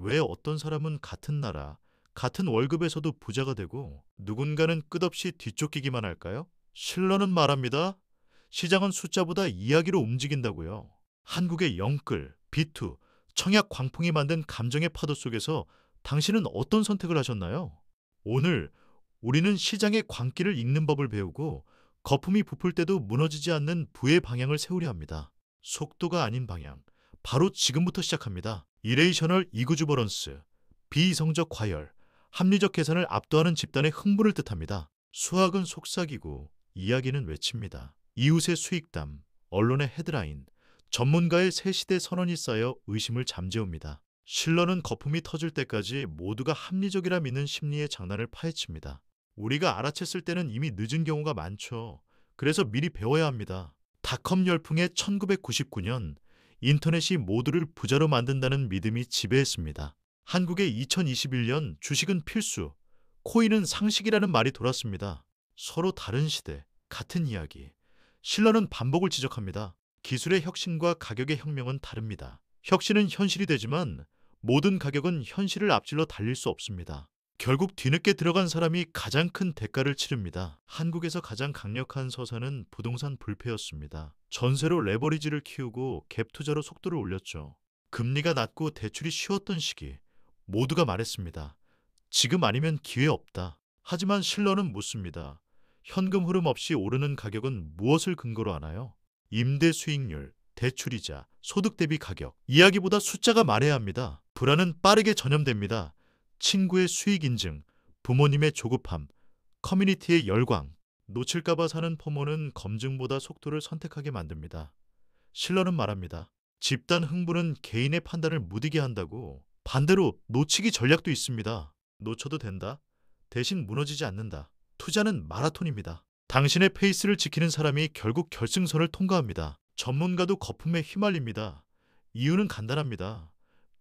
왜 어떤 사람은 같은 나라, 같은 월급에서도 부자가 되고 누군가는 끝없이 뒤쫓기기만 할까요? 실러는 말합니다. 시장은 숫자보다 이야기로 움직인다고요. 한국의 영끌, 비투, 청약 광풍이 만든 감정의 파도 속에서 당신은 어떤 선택을 하셨나요? 오늘 우리는 시장의 광기를 읽는 법을 배우고 거품이 부풀 때도 무너지지 않는 부의 방향을 세우려 합니다. 속도가 아닌 방향, 바로 지금부터 시작합니다. 이레이셔널 이그주버런스, 비이성적 과열, 합리적 계산을 압도하는 집단의 흥분을 뜻합니다. 수학은 속삭이고 이야기는 외칩니다. 이웃의 수익담, 언론의 헤드라인, 전문가의 새 시대 선언이 쌓여 의심을 잠재웁니다. 실러는 거품이 터질 때까지 모두가 합리적이라 믿는 심리의 장난을 파헤칩니다. 우리가 알아챘을 때는 이미 늦은 경우가 많죠. 그래서 미리 배워야 합니다. 닷컴 열풍의 1999년 인터넷이 모두를 부자로 만든다는 믿음이 지배했습니다. 한국의 2021년 주식은 필수, 코인은 상식이라는 말이 돌았습니다. 서로 다른 시대, 같은 이야기. 실러는 반복을 지적합니다. 기술의 혁신과 가격의 혁명은 다릅니다. 혁신은 현실이 되지만 모든 가격은 현실을 앞질러 달릴 수 없습니다. 결국 뒤늦게 들어간 사람이 가장 큰 대가를 치릅니다. 한국에서 가장 강력한 서사는 부동산 불패였습니다. 전세로 레버리지를 키우고 갭 투자로 속도를 올렸죠. 금리가 낮고 대출이 쉬웠던 시기, 모두가 말했습니다. 지금 아니면 기회 없다. 하지만 실러는 묻습니다. 현금 흐름 없이 오르는 가격은 무엇을 근거로 하나요? 임대 수익률, 대출이자, 소득 대비 가격. 이야기보다 숫자가 말해야 합니다. 불안은 빠르게 전염됩니다. 친구의 수익 인증, 부모님의 조급함, 커뮤니티의 열광. 놓칠까봐 사는 포모는 검증보다 속도를 선택하게 만듭니다. 실러는 말합니다. 집단 흥분은 개인의 판단을 무디게 한다고. 반대로 놓치기 전략도 있습니다. 놓쳐도 된다. 대신 무너지지 않는다. 투자는 마라톤입니다. 당신의 페이스를 지키는 사람이 결국 결승선을 통과합니다. 전문가도 거품에 휘말립니다. 이유는 간단합니다.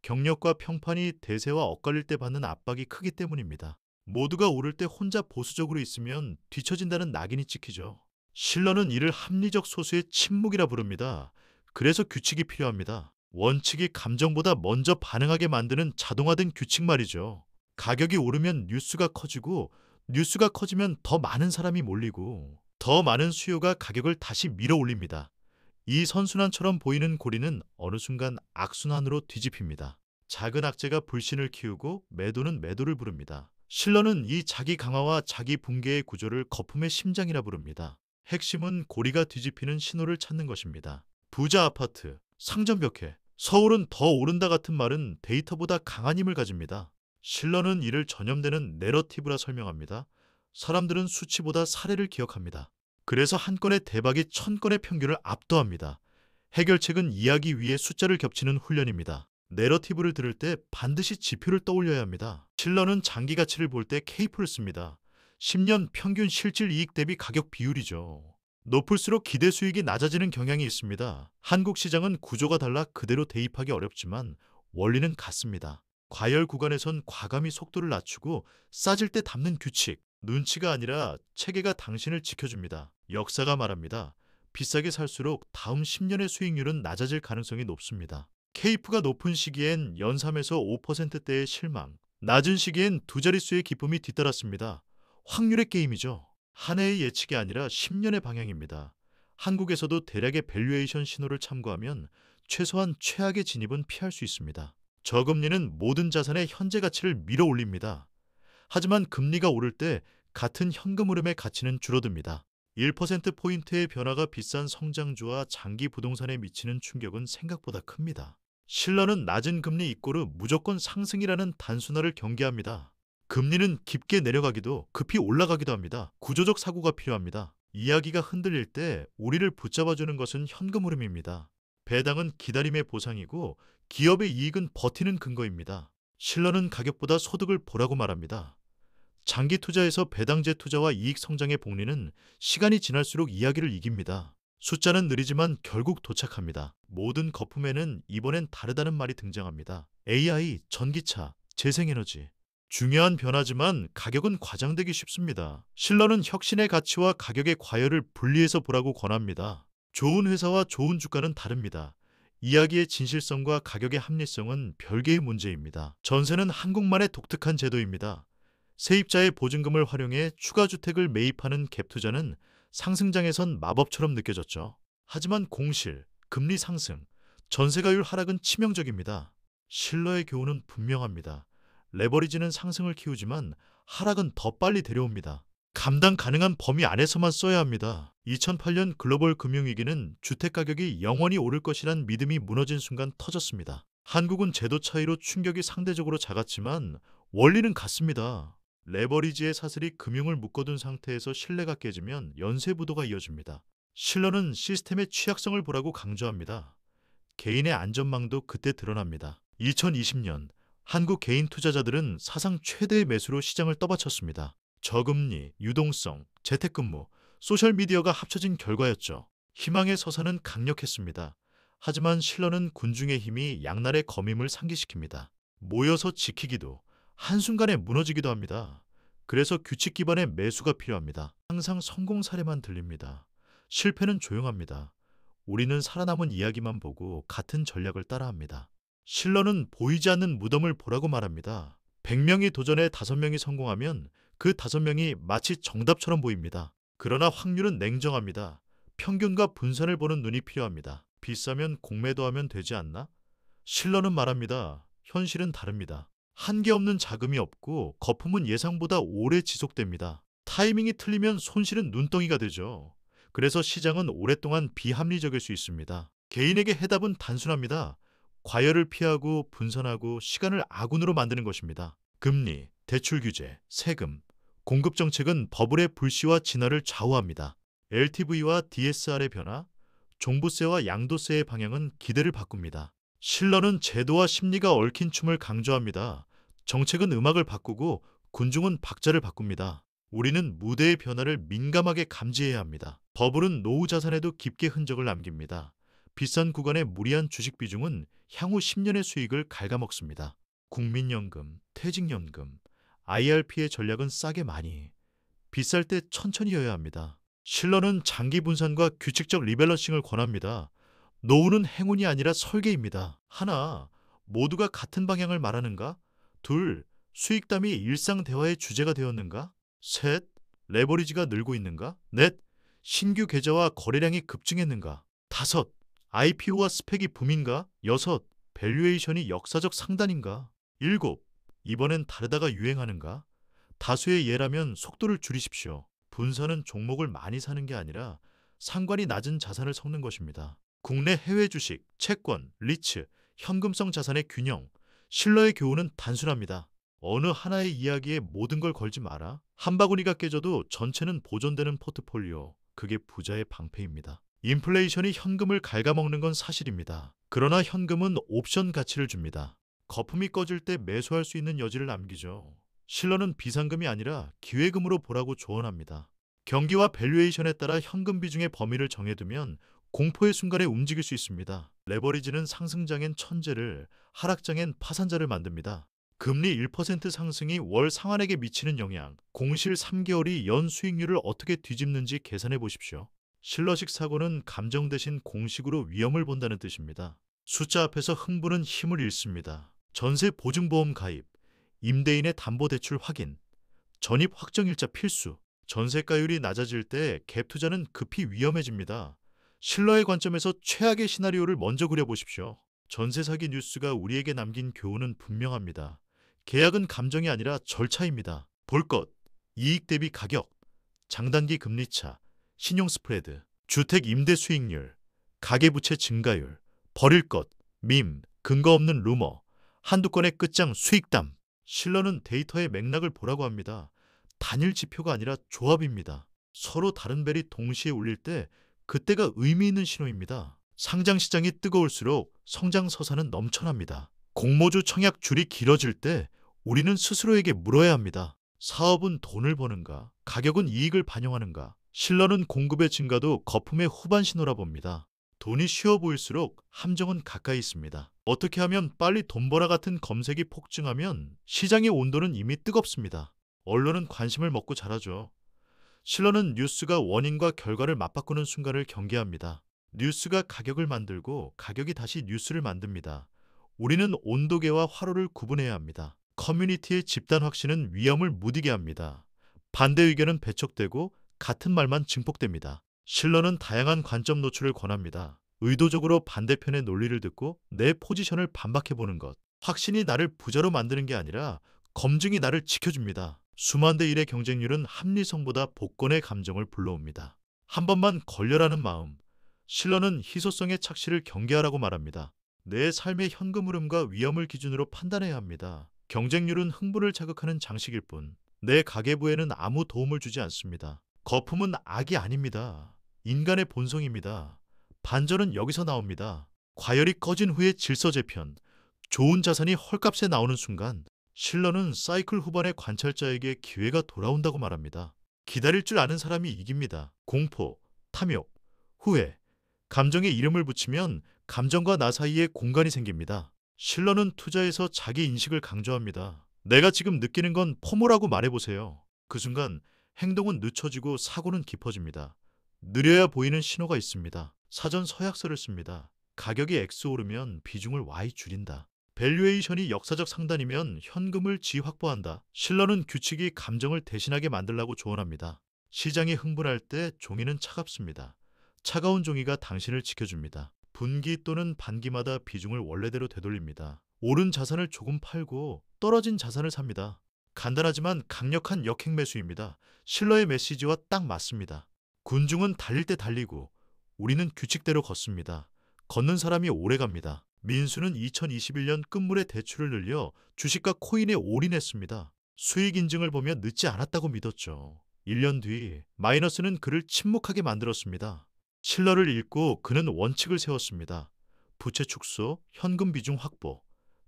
경력과 평판이 대세와 엇갈릴 때 받는 압박이 크기 때문입니다. 모두가 오를 때 혼자 보수적으로 있으면 뒤처진다는 낙인이 찍히죠. 실러는 이를 합리적 소수의 침묵이라 부릅니다. 그래서 규칙이 필요합니다. 원칙이 감정보다 먼저 반응하게 만드는 자동화된 규칙 말이죠. 가격이 오르면 뉴스가 커지고 뉴스가 커지면 더 많은 사람이 몰리고 더 많은 수요가 가격을 다시 밀어 올립니다. 이 선순환처럼 보이는 고리는 어느 순간 악순환으로 뒤집힙니다. 작은 악재가 불신을 키우고 매도는 매도를 부릅니다. 실러는 이 자기 강화와 자기 붕괴의 구조를 거품의 심장이라 부릅니다. 핵심은 고리가 뒤집히는 신호를 찾는 것입니다. 부자 아파트, 상점벽해, 서울은 더 오른다 같은 말은 데이터보다 강한 힘을 가집니다. 실러는 이를 전염되는 내러티브라 설명합니다. 사람들은 수치보다 사례를 기억합니다. 그래서 한 건의 대박이 1000건의 평균을 압도합니다. 해결책은 이야기 위에 숫자를 겹치는 훈련입니다. 내러티브를 들을 때 반드시 지표를 떠올려야 합니다. 실러는 장기 가치를 볼 때 케이프를 씁니다. 10년 평균 실질 이익 대비 가격 비율이죠. 높을수록 기대 수익이 낮아지는 경향이 있습니다. 한국 시장은 구조가 달라 그대로 대입하기 어렵지만 원리는 같습니다. 과열 구간에선 과감히 속도를 낮추고 싸질 때 담는 규칙, 눈치가 아니라 체계가 당신을 지켜줍니다. 역사가 말합니다. 비싸게 살수록 다음 10년의 수익률은 낮아질 가능성이 높습니다. 케이프가 높은 시기엔 연 3에서 5%대의 실망, 낮은 시기엔 두 자릿수의 기쁨이 뒤따랐습니다. 확률의 게임이죠. 한 해의 예측이 아니라 10년의 방향입니다. 한국에서도 대략의 밸류에이션 신호를 참고하면 최소한 최악의 진입은 피할 수 있습니다. 저금리는 모든 자산의 현재 가치를 밀어 올립니다. 하지만 금리가 오를 때 같은 현금 흐름의 가치는 줄어듭니다. 1%포인트의 변화가 비싼 성장주와 장기 부동산에 미치는 충격은 생각보다 큽니다. 실러는 낮은 금리 이꼬르 무조건 상승이라는 단순화를 경계합니다. 금리는 깊게 내려가기도 급히 올라가기도 합니다. 구조적 사고가 필요합니다. 이야기가 흔들릴 때 우리를 붙잡아주는 것은 현금 흐름입니다. 배당은 기다림의 보상이고 기업의 이익은 버티는 근거입니다. 실러는 가격보다 소득을 보라고 말합니다. 장기 투자에서 배당제 투자와 이익 성장의 복리는 시간이 지날수록 이야기를 이깁니다. 숫자는 느리지만 결국 도착합니다. 모든 거품에는 이번엔 다르다는 말이 등장합니다. AI, 전기차, 재생에너지. 중요한 변화지만 가격은 과장되기 쉽습니다. 실러는 혁신의 가치와 가격의 과열을 분리해서 보라고 권합니다. 좋은 회사와 좋은 주가는 다릅니다. 이야기의 진실성과 가격의 합리성은 별개의 문제입니다. 전세는 한국만의 독특한 제도입니다. 세입자의 보증금을 활용해 추가 주택을 매입하는 갭 투자는 상승장에선 마법처럼 느껴졌죠. 하지만 공실, 금리 상승, 전세가율 하락은 치명적입니다. 실러의 교훈은 분명합니다. 레버리지는 상승을 키우지만 하락은 더 빨리 데려옵니다. 감당 가능한 범위 안에서만 써야 합니다. 2008년 글로벌 금융위기는 주택가격이 영원히 오를 것이란 믿음이 무너진 순간 터졌습니다. 한국은 제도 차이로 충격이 상대적으로 작았지만 원리는 같습니다. 레버리지의 사슬이 금융을 묶어둔 상태에서 신뢰가 깨지면 연쇄부도가 이어집니다. 실러는 시스템의 취약성을 보라고 강조합니다. 개인의 안전망도 그때 드러납니다. 2020년 한국 개인 투자자들은 사상 최대의 매수로 시장을 떠받쳤습니다. 저금리, 유동성, 재택근무, 소셜미디어가 합쳐진 결과였죠. 희망의 서사는 강력했습니다. 하지만 실러는 군중의 힘이 양날의 거밈을 상기시킵니다. 모여서 지키기도 한순간에 무너지기도 합니다. 그래서 규칙 기반의 매수가 필요합니다. 항상 성공 사례만 들립니다. 실패는 조용합니다. 우리는 살아남은 이야기만 보고 같은 전략을 따라합니다. 실러는 보이지 않는 무덤을 보라고 말합니다. 100명이 도전해 5명이 성공하면 그 5명이 마치 정답처럼 보입니다. 그러나 확률은 냉정합니다. 평균과 분산을 보는 눈이 필요합니다. 비싸면 공매도 하면 되지 않나? 실러는 말합니다. 현실은 다릅니다. 한계 없는 자금이 없고 거품은 예상보다 오래 지속됩니다. 타이밍이 틀리면 손실은 눈덩이가 되죠. 그래서 시장은 오랫동안 비합리적일 수 있습니다. 개인에게 해답은 단순합니다. 과열을 피하고 분산하고 시간을 아군으로 만드는 것입니다. 금리, 대출 규제, 세금, 공급 정책은 버블의 불씨와 진화를 좌우합니다. LTV와 DSR의 변화, 종부세와 양도세의 방향은 기대를 바꿉니다. 실러는 제도와 심리가 얽힌 춤을 강조합니다. 정책은 음악을 바꾸고 군중은 박자를 바꿉니다. 우리는 무대의 변화를 민감하게 감지해야 합니다. 버블은 노후 자산에도 깊게 흔적을 남깁니다. 비싼 구간의 무리한 주식 비중은 향후 10년의 수익을 갉아먹습니다. 국민연금, 퇴직연금, IRP의 전략은 싸게 많이, 비쌀 때 천천히여야 합니다. 실러는 장기 분산과 규칙적 리밸런싱을 권합니다. 노후는 행운이 아니라 설계입니다. 하나, 모두가 같은 방향을 말하는가? 둘, 수익담이 일상 대화의 주제가 되었는가? 셋, 레버리지가 늘고 있는가? 넷, 신규 계좌와 거래량이 급증했는가? 다섯, IPO와 스펙이 붐인가? 여섯, 밸류에이션이 역사적 상단인가? 일곱, 이번엔 다르다가 유행하는가? 다수의 예라면 속도를 줄이십시오. 분산은 종목을 많이 사는 게 아니라 상관이 낮은 자산을 섞는 것입니다. 국내 해외 주식, 채권, 리츠, 현금성 자산의 균형. 실러의 교훈은 단순합니다. 어느 하나의 이야기에 모든 걸 걸지 마라. 한 바구니가 깨져도 전체는 보존되는 포트폴리오. 그게 부자의 방패입니다. 인플레이션이 현금을 갉아먹는 건 사실입니다. 그러나 현금은 옵션 가치를 줍니다. 거품이 꺼질 때 매수할 수 있는 여지를 남기죠. 실러는 비상금이 아니라 기회금으로 보라고 조언합니다. 경기와 밸류에이션에 따라 현금 비중의 범위를 정해두면 공포의 순간에 움직일 수 있습니다. 레버리지는 상승장엔 천재를, 하락장엔 파산자를 만듭니다. 금리 1% 상승이 월 상한액에 미치는 영향, 공실 3개월이 연 수익률을 어떻게 뒤집는지 계산해 보십시오. 실러식 사고는 감정 대신 공식으로 위험을 본다는 뜻입니다. 숫자 앞에서 흥부는 힘을 잃습니다. 전세 보증보험 가입, 임대인의 담보대출 확인, 전입 확정일자 필수. 전세가율이 낮아질 때 갭 투자는 급히 위험해집니다. 실러의 관점에서 최악의 시나리오를 먼저 그려보십시오. 전세 사기 뉴스가 우리에게 남긴 교훈은 분명합니다. 계약은 감정이 아니라 절차입니다. 볼 것, 이익 대비 가격, 장단기 금리차, 신용 스프레드, 주택 임대 수익률, 가계부채 증가율, 버릴 것, 밈, 근거 없는 루머, 한두 건의 끝장 수익담. 실러는 데이터의 맥락을 보라고 합니다. 단일 지표가 아니라 조합입니다. 서로 다른 벨이 동시에 울릴 때 그때가 의미 있는 신호입니다. 상장 시장이 뜨거울수록 성장 서사는 넘쳐납니다. 공모주 청약 줄이 길어질 때 우리는 스스로에게 물어야 합니다. 사업은 돈을 버는가? 가격은 이익을 반영하는가? 실러는 공급의 증가도 거품의 후반 신호라 봅니다. 돈이 쉬워 보일수록 함정은 가까이 있습니다. 어떻게 하면 빨리 돈 벌어 같은 검색이 폭증하면 시장의 온도는 이미 뜨겁습니다. 언론은 관심을 먹고 자라죠. 실러는 뉴스가 원인과 결과를 맞바꾸는 순간을 경계합니다. 뉴스가 가격을 만들고 가격이 다시 뉴스를 만듭니다. 우리는 온도계와 화로를 구분해야 합니다. 커뮤니티의 집단 확신은 위험을 무디게 합니다. 반대 의견은 배척되고 같은 말만 증폭됩니다. 실러는 다양한 관점 노출을 권합니다. 의도적으로 반대편의 논리를 듣고 내 포지션을 반박해보는 것. 확신이 나를 부자로 만드는 게 아니라 검증이 나를 지켜줍니다. 수만 대 1의 경쟁률은 합리성보다 복권의 감정을 불러옵니다. 한 번만 걸려라는 마음. 실러는 희소성의 착시를 경계하라고 말합니다. 내 삶의 현금 흐름과 위험을 기준으로 판단해야 합니다. 경쟁률은 흥분을 자극하는 장식일 뿐, 내 가계부에는 아무 도움을 주지 않습니다. 거품은 악이 아닙니다. 인간의 본성입니다. 반전은 여기서 나옵니다. 과열이 꺼진 후의 질서 재편, 좋은 자산이 헐값에 나오는 순간, 실러는 사이클 후반의 관찰자에게 기회가 돌아온다고 말합니다. 기다릴 줄 아는 사람이 이깁니다. 공포, 탐욕, 후회, 감정에 이름을 붙이면 감정과 나 사이에 공간이 생깁니다. 실러는 투자에서 자기 인식을 강조합니다. 내가 지금 느끼는 건 포모라고 말해보세요. 그 순간 행동은 늦춰지고 사고는 깊어집니다. 느려야 보이는 신호가 있습니다. 사전 서약서를 씁니다. 가격이 X 오르면 비중을 Y 줄인다. 밸류에이션이 역사적 상단이면 현금을 G 확보한다. 실러는 규칙이 감정을 대신하게 만들라고 조언합니다. 시장이 흥분할 때 종이는 차갑습니다. 차가운 종이가 당신을 지켜줍니다. 분기 또는 반기마다 비중을 원래대로 되돌립니다. 오른 자산을 조금 팔고 떨어진 자산을 삽니다. 간단하지만 강력한 역행 매수입니다. 실러의 메시지와 딱 맞습니다. 군중은 달릴 때 달리고 우리는 규칙대로 걷습니다. 걷는 사람이 오래 갑니다. 민수는 2021년 끝물에 대출을 늘려 주식과 코인에 올인했습니다. 수익 인증을 보며 늦지 않았다고 믿었죠. 1년 뒤 마이너스는 그를 침묵하게 만들었습니다. 실러를 읽고 그는 원칙을 세웠습니다. 부채 축소, 현금 비중 확보,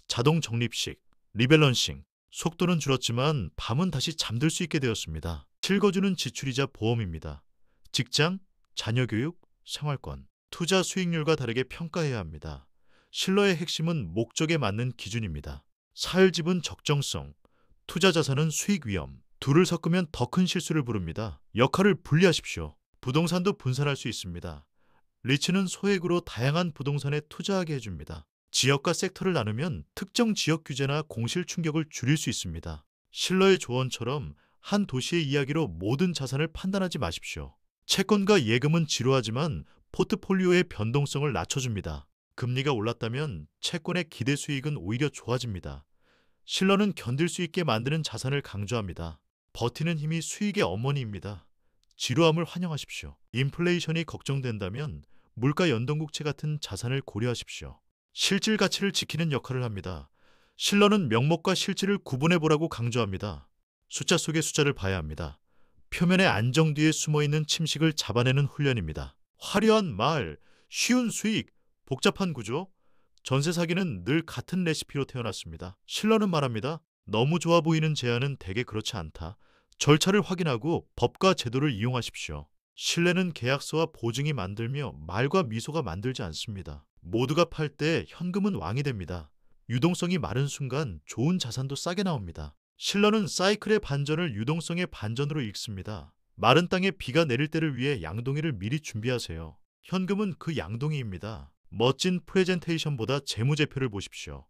자동 적립식, 리밸런싱. 속도는 줄었지만 밤은 다시 잠들 수 있게 되었습니다. 실거주는 지출이자 보험입니다. 직장, 자녀 교육, 생활권, 투자 수익률과 다르게 평가해야 합니다. 실러의 핵심은 목적에 맞는 기준입니다. 사흘집은 적정성, 투자 자산은 수익 위험. 둘을 섞으면 더 큰 실수를 부릅니다. 역할을 분리하십시오. 부동산도 분산할 수 있습니다. 리츠는 소액으로 다양한 부동산에 투자하게 해줍니다. 지역과 섹터를 나누면 특정 지역 규제나 공실 충격을 줄일 수 있습니다. 실러의 조언처럼 한 도시의 이야기로 모든 자산을 판단하지 마십시오. 채권과 예금은 지루하지만 포트폴리오의 변동성을 낮춰줍니다. 금리가 올랐다면 채권의 기대 수익은 오히려 좋아집니다. 실러는 견딜 수 있게 만드는 자산을 강조합니다. 버티는 힘이 수익의 어머니입니다. 지루함을 환영하십시오. 인플레이션이 걱정된다면 물가 연동국채 같은 자산을 고려하십시오. 실질 가치를 지키는 역할을 합니다. 실러는 명목과 실질을 구분해보라고 강조합니다. 숫자 속의 숫자를 봐야 합니다. 표면의 안정 뒤에 숨어있는 침식을 잡아내는 훈련입니다. 화려한 말, 쉬운 수익, 복잡한 구조, 전세 사기는 늘 같은 레시피로 태어났습니다. 실러는 말합니다. 너무 좋아 보이는 제안은 대개 그렇지 않다. 절차를 확인하고 법과 제도를 이용하십시오. 신뢰는 계약서와 보증이 만들며 말과 미소가 만들지 않습니다. 모두가 팔 때 현금은 왕이 됩니다. 유동성이 마른 순간 좋은 자산도 싸게 나옵니다. 실러는 사이클의 반전을 유동성의 반전으로 읽습니다. 마른 땅에 비가 내릴 때를 위해 양동이를 미리 준비하세요. 현금은 그 양동이입니다. 멋진 프레젠테이션보다 재무제표를 보십시오.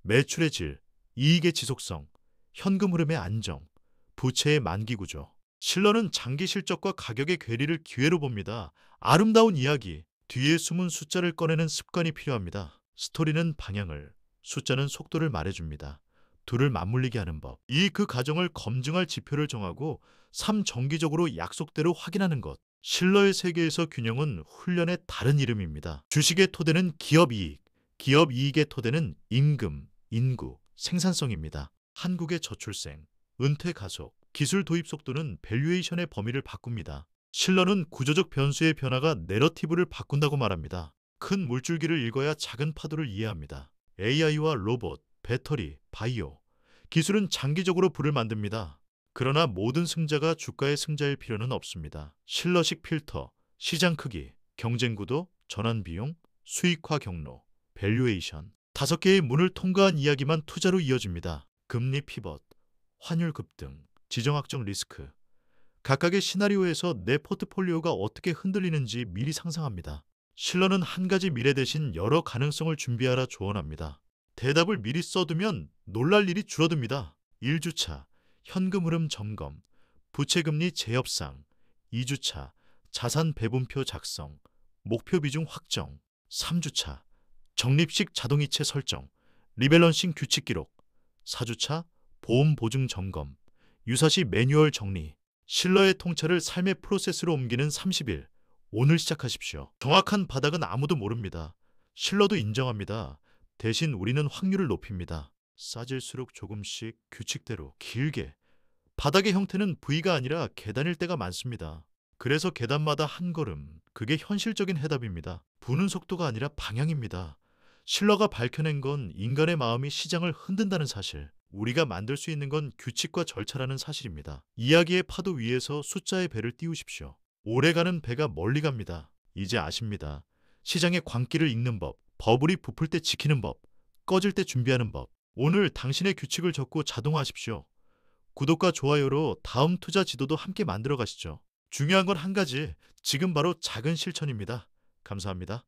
매출의 질, 이익의 지속성, 현금 흐름의 안정, 부채의 만기 구조. 실러는 장기 실적과 가격의 괴리를 기회로 봅니다. 아름다운 이야기, 뒤에 숨은 숫자를 꺼내는 습관이 필요합니다. 스토리는 방향을, 숫자는 속도를 말해줍니다. 둘을 맞물리게 하는 법. 그 과정을 검증할 지표를 정하고 삶 정기적으로 약속대로 확인하는 것. 실러의 세계에서 균형은 훈련의 다른 이름입니다. 주식의 토대는 기업 이익, 기업 이익의 토대는 임금, 인구, 생산성입니다. 한국의 저출생, 은퇴 가속, 기술 도입 속도는 밸류에이션의 범위를 바꿉니다. 실러는 구조적 변수의 변화가 내러티브를 바꾼다고 말합니다. 큰 물줄기를 읽어야 작은 파도를 이해합니다. AI와 로봇, 배터리, 바이오. 기술은 장기적으로 부를 만듭니다. 그러나 모든 승자가 주가의 승자일 필요는 없습니다. 실러식 필터, 시장 크기, 경쟁 구도, 전환 비용, 수익화 경로, 밸류에이션. 5개의 문을 통과한 이야기만 투자로 이어집니다. 금리 피벗, 환율 급등, 지정학적 리스크. 각각의 시나리오에서 내 포트폴리오가 어떻게 흔들리는지 미리 상상합니다. 실러는 한 가지 미래 대신 여러 가능성을 준비하라 조언합니다. 대답을 미리 써두면 놀랄 일이 줄어듭니다. 1주차 현금 흐름 점검, 부채금리 재협상, 2주차 자산 배분표 작성, 목표 비중 확정, 3주차 적립식 자동이체 설정, 리밸런싱 규칙 기록, 4주차 보험 보증 점검, 유사시 매뉴얼 정리, 실러의 통찰을 삶의 프로세스로 옮기는 30일. 오늘 시작하십시오. 정확한 바닥은 아무도 모릅니다. 실러도 인정합니다. 대신 우리는 확률을 높입니다. 싸질수록 조금씩 규칙대로 길게. 바닥의 형태는 V가 아니라 계단일 때가 많습니다. 그래서 계단마다 한 걸음, 그게 현실적인 해답입니다. 부는 속도가 아니라 방향입니다. 실러가 밝혀낸 건 인간의 마음이 시장을 흔든다는 사실, 우리가 만들 수 있는 건 규칙과 절차라는 사실입니다. 이야기의 파도 위에서 숫자의 배를 띄우십시오. 오래가는 배가 멀리 갑니다. 이제 아십니다. 시장의 광기를 읽는 법, 버블이 부풀 때 지키는 법, 꺼질 때 준비하는 법. 오늘 당신의 규칙을 적고 자동화하십시오. 구독과 좋아요로 다음 투자 지도도 함께 만들어 가시죠. 중요한 건 한 가지, 지금 바로 작은 실천입니다. 감사합니다.